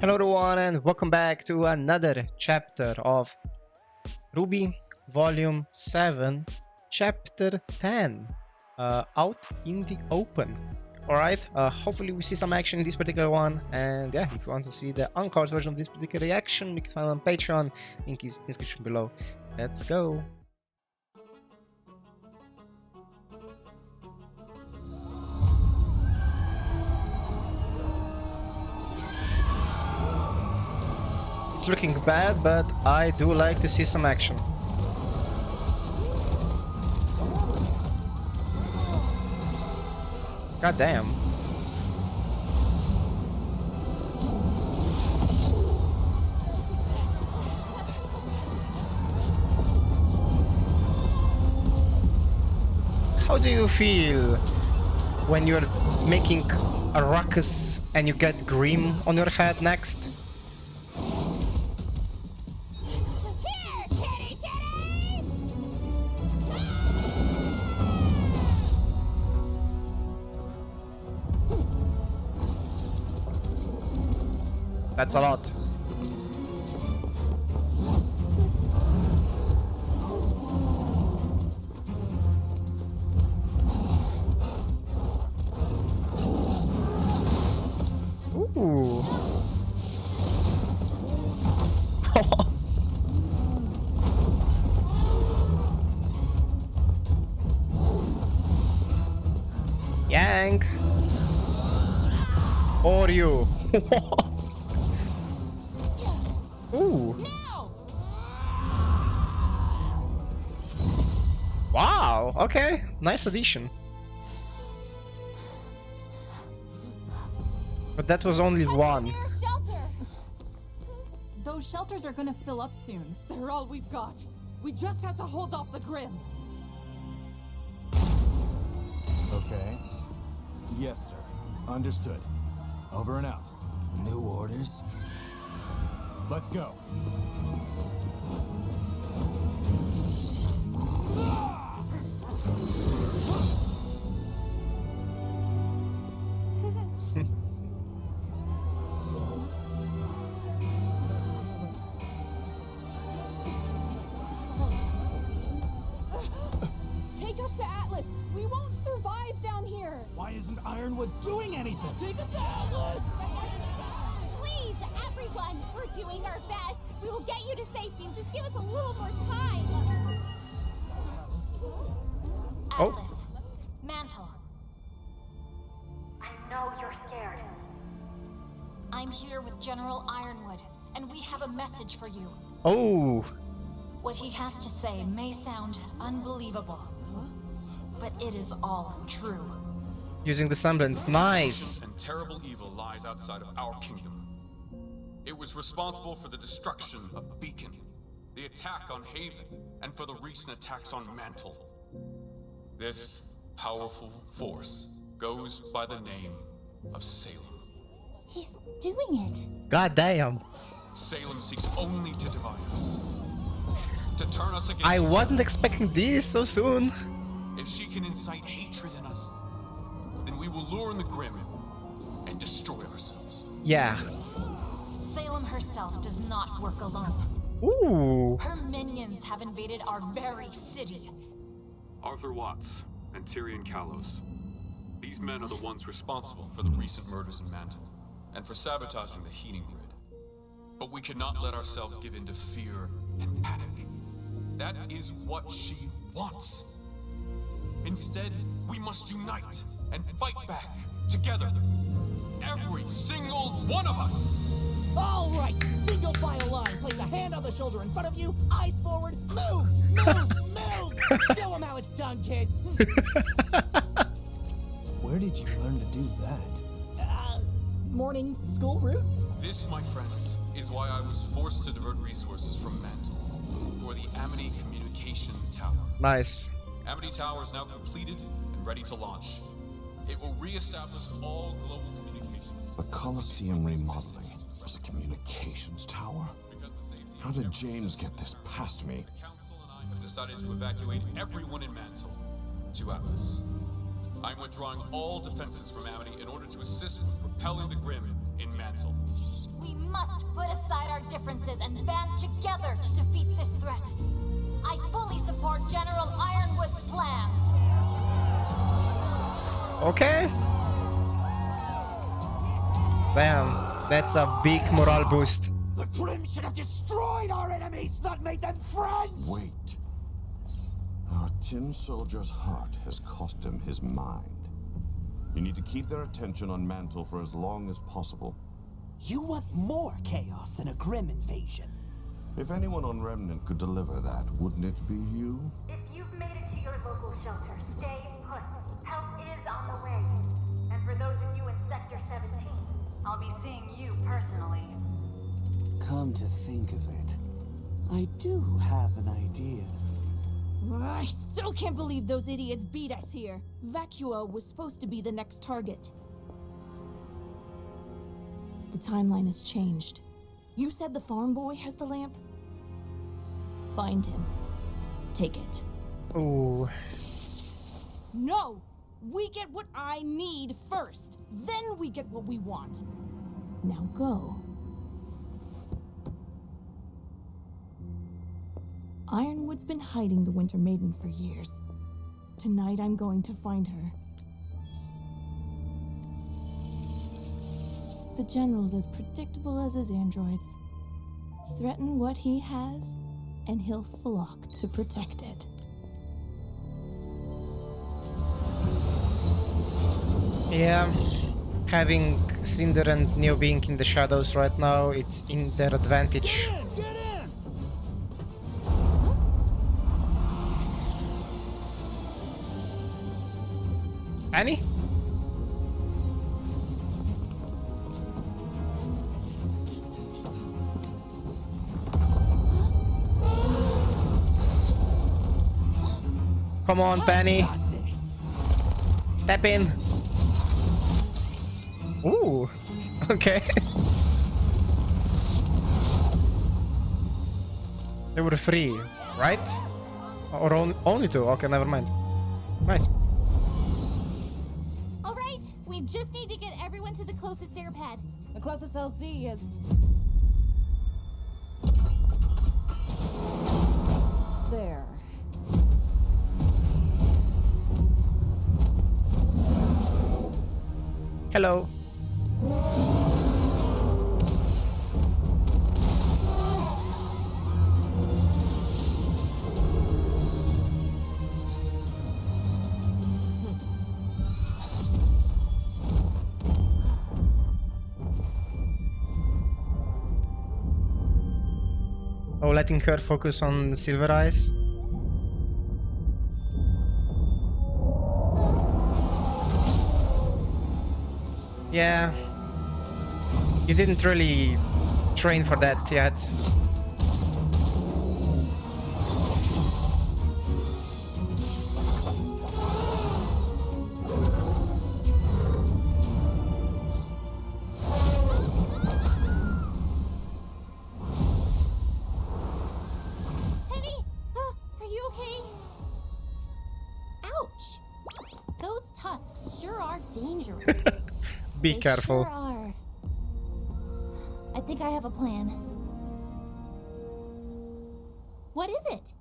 Hello everyone and welcome back to another chapter of RWBY Volume 7, Chapter 10, out in the open. Alright, hopefully we see some action in this particular one, and yeah, if you want to see the uncut version of this particular reaction, you can find it on Patreon, link is in the description below. Let's go! It's looking bad, but I do like to see some action. God damn. How do you feel when you're making a ruckus and you get Grim on your head next? That's a lot. Ooh. Yank. Or you. Ooh. Wow, okay. Nice addition. But that was only one. Those shelters are gonna fill up soon. They're all we've got. We just have to hold off the Grim. Okay. Yes, sir. Understood. Over and out. New orders? Let's go. Take us to Atlas. We won't survive down here. Why isn't Ironwood doing anything? Take us to Atlas. Please, everyone, we're doing our best. We will get you to safety. Just give us a little more time. Atlas, Mantle. I know you're scared. I'm here with General Ironwood, and we have a message for you. Oh. What he has to say may sound unbelievable, but it is all true. Using the semblance, nice. And terrible evil lies outside of our kingdom. It was responsible for the destruction of Beacon, the attack on Haven, and for the recent attacks on Mantle. This powerful force goes by the name of Salem. He's doing it. God damn. Salem seeks only to divide us, to turn us against I each wasn't other. expecting this so soon. If she can incite hatred in us, then we will lure in the Grim and destroy ourselves. Yeah. Salem herself does not work alone. Ooh. Her minions have invaded our very city. Arthur Watts and Tyrian Callows. These men are the ones responsible for the recent murders in Mantle, and for sabotaging the heating grid. But we cannot let ourselves give in to fear and panic. That is what she wants. Instead, we must unite and fight back, together. Every single one of us! All right, single file line. Place a hand on the shoulder in front of you, eyes forward, move, move, move! Show them how it's done, kids! Where did you learn to do that? Morning school route? This, my friends, is why I was forced to divert resources from Mantle for the Amity Communication Tower. Nice. Amity Tower is now completed and ready to launch. It will re-establish all global communications. The Colosseum remodeling was a communications tower? Because the safety How of did everyone- James get this past me? The Council and I have decided to evacuate everyone in Mantle to Atlas. I'm withdrawing all defenses from Amity in order to assist with repelling the Grim in Mantle. We must put aside our differences and band together to defeat this threat. I fully support General Ironwood's plans. Okay. Damn, that's a big morale boost. The Grim should have destroyed our enemies, not made them friends! Wait. Our tin soldier's heart has cost him his mind. You need to keep their attention on Mantle for as long as possible. You want more chaos than a Grim invasion. If anyone on Remnant could deliver that, wouldn't it be you? If you've made it to your local shelter, stay put. Help is on the way. And for those of you in Sector 17, I'll be seeing you personally. Come to think of it, I do have an idea. I still can't believe those idiots beat us here. Vacuo was supposed to be the next target. The timeline has changed. You said the farm boy has the lamp? Find him. Take it. Ooh. No! We get what I need first. Then we get what we want. Now go. Ironwood's been hiding the Winter Maiden for years. Tonight I'm going to find her. The General's as predictable as his androids. Threaten what he has, and he'll flock to protect it. Yeah, having Cinder and Neo being in the shadows right now, it's in their advantage. Get in! Annie? Come on, Penny. Step in. Ooh. Okay. They were free, right? Or only two? Okay, never mind. Nice. All right, we just need to get everyone to the closest air pad. The closest LZ is... there. Hello. Oh, letting her focus on the silver eyes. Yeah, you didn't really train for that yet. Penny, are you okay? Ouch! Those tusks sure are dangerous. Be They careful. Sure are. I think I have a plan. What is it?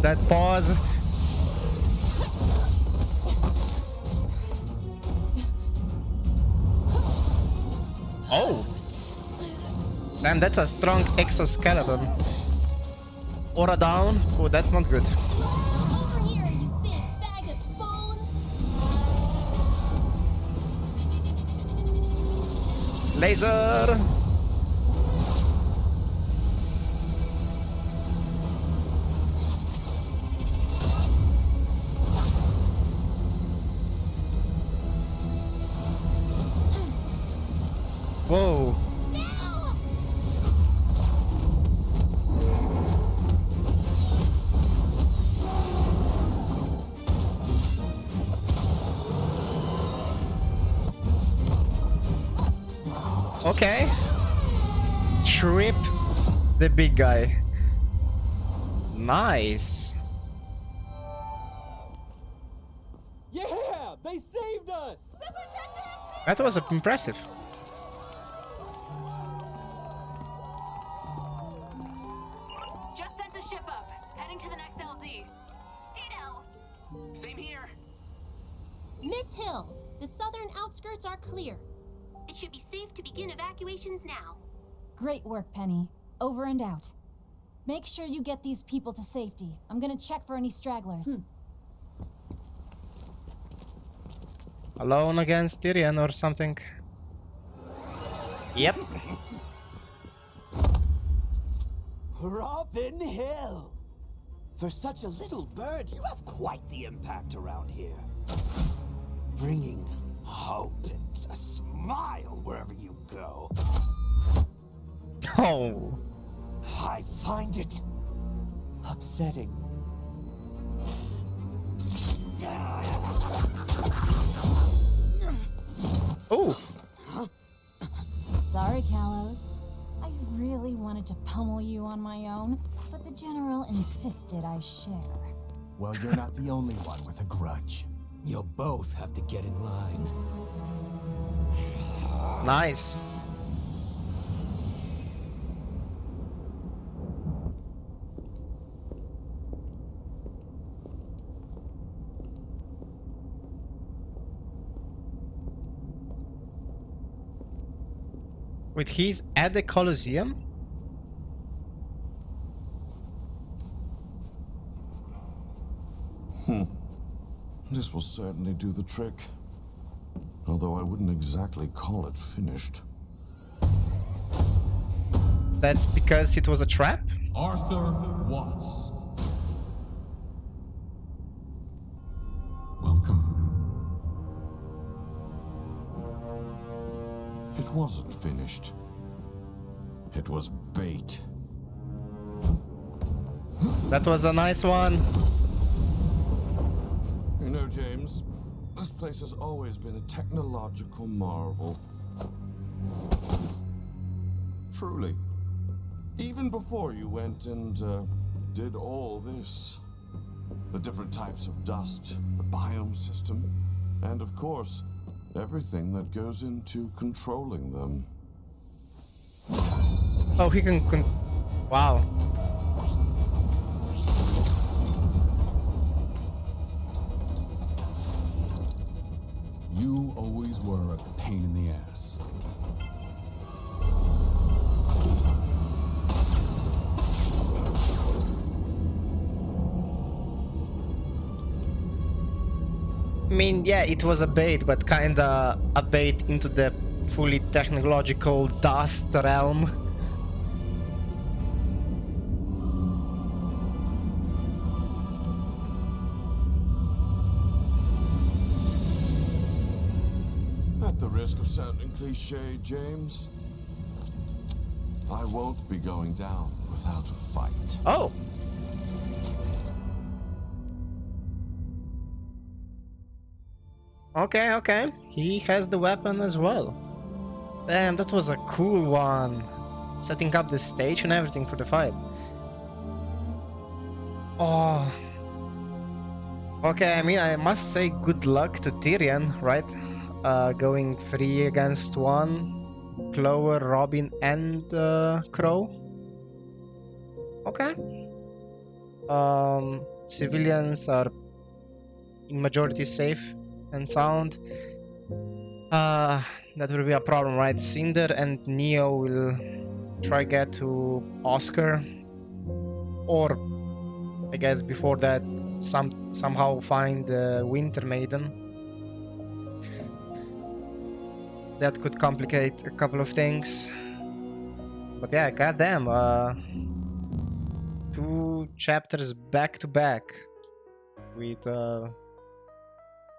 That pause. Oh. Damn, that's a strong exoskeleton. Aura down. Oh, that's not good. Over here, you big bag of bones! Laser. Whoa. Now! Okay. Trip the big guy. Nice. us! That was impressive. Just sent a ship up, heading to the next LZ. Ditto. Same here. Miss Hill, the southern outskirts are clear. It should be safe to begin evacuations now. Great work, Penny. Over and out. Make sure you get these people to safety. I'm gonna check for any stragglers. Alone against Tyrian or something. Yep. Robin Hill! For such a little bird, you have quite the impact around here. Bringing hope and a smile wherever you go. Oh. I find it upsetting. Oh. Sorry, Kalos. I really wanted to pummel you on my own, but the General insisted I share. Well, you're not the only one with a grudge. You'll both have to get in line. Nice. Wait, he's at the Colosseum? This will certainly do the trick. Although I wouldn't exactly call it finished. That's because it was a trap? Arthur Watts. Welcome. It wasn't finished. It was bait. That was a nice one. You know, James, this place has always been a technological marvel. Truly. Even before you went and did all this. The different types of dust, the biome system, and of course, everything that goes into controlling them. Oh, he can wow. You always were a pain in the ass. I mean, yeah, it was a bait, but kinda a bait into the fully technological dust realm. At the risk of sounding cliche, James, I won't be going down without a fight. Oh! Okay, okay. He has the weapon as well. Damn, that was a cool one. Setting up the stage and everything for the fight. Oh. Okay, I mean, I must say good luck to Tyrian, right? Going 3 against 1. Clover, Robin, and Crow. Okay. Civilians are in majority safe and sound. That will be a problem, right? Cinder and Neo will try get to Oscar, or I guess before that somehow find the Winter Maiden. That could complicate a couple of things. But yeah, goddamn, 2 chapters back to back with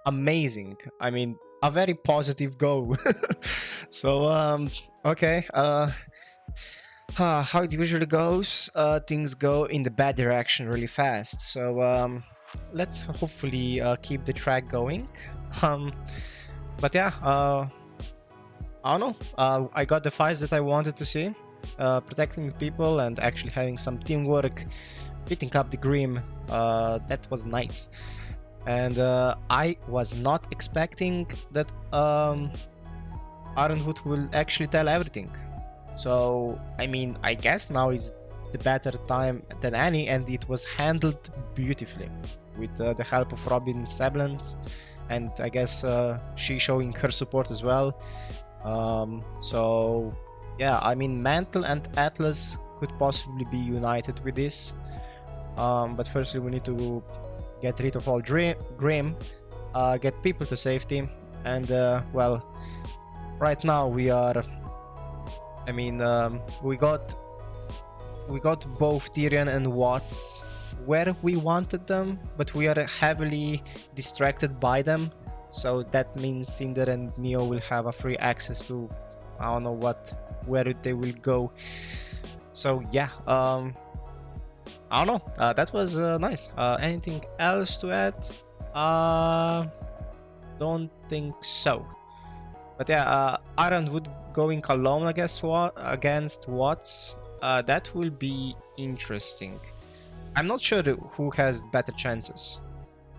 amazing. I mean, a very positive go. So okay, how it usually goes, things go in the bad direction really fast. So let's hopefully keep the track going. But yeah, I don't know. I got the fights that I wanted to see. Protecting the people and actually having some teamwork, beating up the Grim. That was nice. And I was not expecting that Ironwood will actually tell everything. So, I mean, I guess now is the better time than any, and it was handled beautifully with the help of Robin's semblance, and I guess she showing her support as well. So, yeah, I mean, Mantle and Atlas could possibly be united with this. But firstly, we need to get rid of all Grim, get people to safety, and well, right now we are. I mean, we got both Tyrian and Watts where we wanted them, but we are heavily distracted by them. So that means Cinder and Neo will have a free access to, I don't know where they will go. So yeah, I don't know. That was nice. Anything else to add? Don't think so. But yeah, Ironwood going alone, I guess, against Watts. That will be interesting. I'm not sure who has better chances.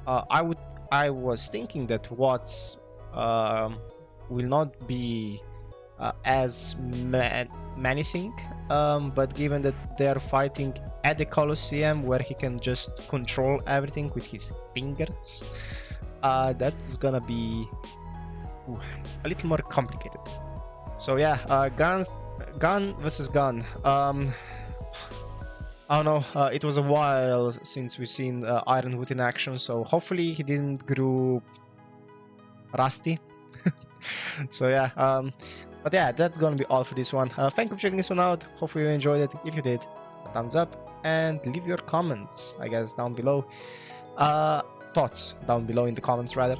I was thinking that Watts will not be as menacing, but given that they are fighting at the Colosseum where he can just control everything with his fingers, that is gonna be a little more complicated. So yeah, gun versus gun. I don't know, it was a while since we've seen Ironwood in action, so hopefully he didn't grow rusty. So yeah, but yeah, that's gonna be all for this one. Thank you for checking this one out. Hopefully you enjoyed it. If you did, thumbs up and leave your comments, I guess, down below. Thoughts down below in the comments, rather.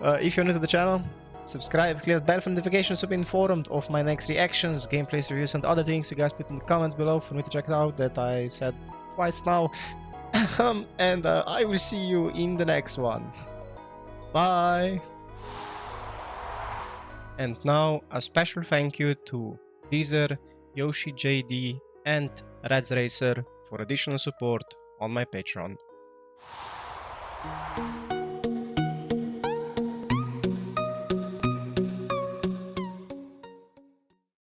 If you're new to the channel, subscribe, click the bell for notifications to be informed of my next reactions, gameplays, reviews, and other things you guys put in the comments below for me to check it out, that I said twice now. And I will see you in the next one. Bye! And now a special thank you to Deezer, Yoshi JD, and Reds Racer for additional support on my Patreon.